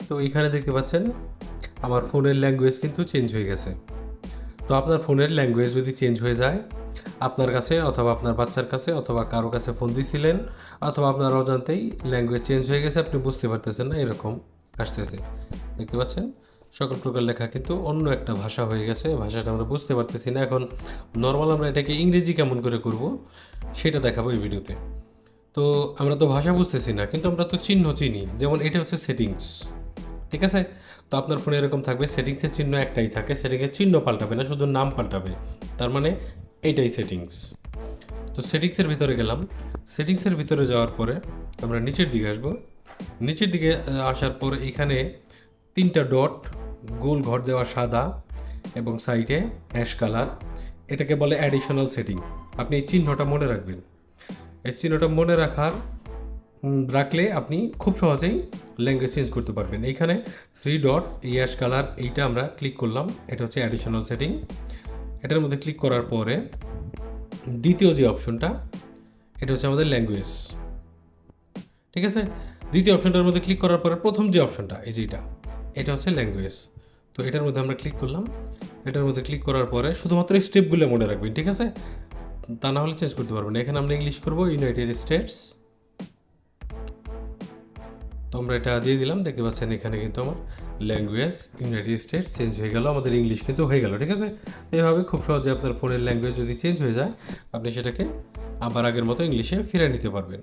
তো এইখানে দেখতে পাচ্ছেন আমার ফোনের ল্যাঙ্গুয়েজ কিন্তু চেঞ্জ হয়ে গেছে। তো আপনার ফোনের ল্যাঙ্গুয়েজ যদি চেঞ্জ হয়ে যায় আপনার কাছে অথবা আপনার বাচ্চার কাছে অথবা কারো কাছে ফোন দিয়েছিলেন অথবা আপনার অজান্তেই ল্যাঙ্গুয়েজ চেঞ্জ হয়ে গেছে, আপনি বুঝতে পারতেছেন না, এরকম আসতেছে। দেখতে পাচ্ছেন সকল প্রকার লেখা কিন্তু অন্য একটা ভাষা হয়ে গেছে, ভাষাটা আমরা বুঝতে পারতেছি না। এখন নর্মাল আমরা এটাকে ইংরেজি কেমন করে করব সেটা দেখাবো এই ভিডিওতে। তো আমরা তো ভাষা বুঝতেছি না, কিন্তু আমরা তো চিহ্ন চিনি। যেমন এটা হচ্ছে সেটিংস, ঠিক আছে? তো আপনার ফোনে এরকম থাকবে, সেটিংসের চিহ্ন একটাই থাকে, সেটিংসের চিহ্ন পাল্টাবে না, শুধু নাম পাল্টাবে। তার মানে এইটাই সেটিংস। তো সেটিংসের ভিতরে গেলাম। সেটিংসের ভিতরে যাওয়ার পরে আমরা নিচের দিকে আসবো। নিচের দিকে আসার পর এখানে 3টা ডট, গোল ঘর দেওয়া সাদা এবং সাইডে অ্যাশ কালার, এটাকে বলে অ্যাডিশনাল সেটিং। আপনি এই চিহ্নটা মনে রাখবেন। এই চিহ্নটা মনে রাখলে আপনি খুব সহজেই ল্যাঙ্গুয়েজ চেঞ্জ করতে পারবেন। এইখানে 3 ডট অ্যাশ কালার, এইটা আমরা ক্লিক করলাম, এটা হচ্ছে অ্যাডিশনাল সেটিং। এটার মধ্যে ক্লিক করার পরে দ্বিতীয় যে অপশনটা, এটা হচ্ছে আমাদের ল্যাঙ্গুয়েজ, ঠিক আছে? দ্বিতীয় অপশনটার মধ্যে ক্লিক করার পরে প্রথম যে অপশনটা এই যেটা, এটা হচ্ছে ল্যাঙ্গুয়েজ। তো এটার মধ্যে আমরা ক্লিক করলাম। এটার মধ্যে ক্লিক করার পরে শুধুমাত্র স্টেপগুলো মনে রাখবেন, ঠিক আছে? তা না হলে চেঞ্জ করতে পারবেন। এখানে আমরা ইংলিশ করবো, ইউনাইটেড স্টেটস। তো আমরা এটা দিয়ে দিলাম। দেখতে পাচ্ছেন এখানে কিন্তু আমার ল্যাঙ্গুয়েজ ইউনাইটেড স্টেটস চেঞ্জ হয়ে গেল, আমাদের ইংলিশ কিন্তু হয়ে গেল, ঠিক আছে? এইভাবে খুব সহজে আপনার ফোনের ল্যাঙ্গুয়েজ যদি চেঞ্জ হয়ে যায় আপনি সেটাকে আবার আগের মতো ইংলিশে ফিরিয়ে নিতে পারবেন।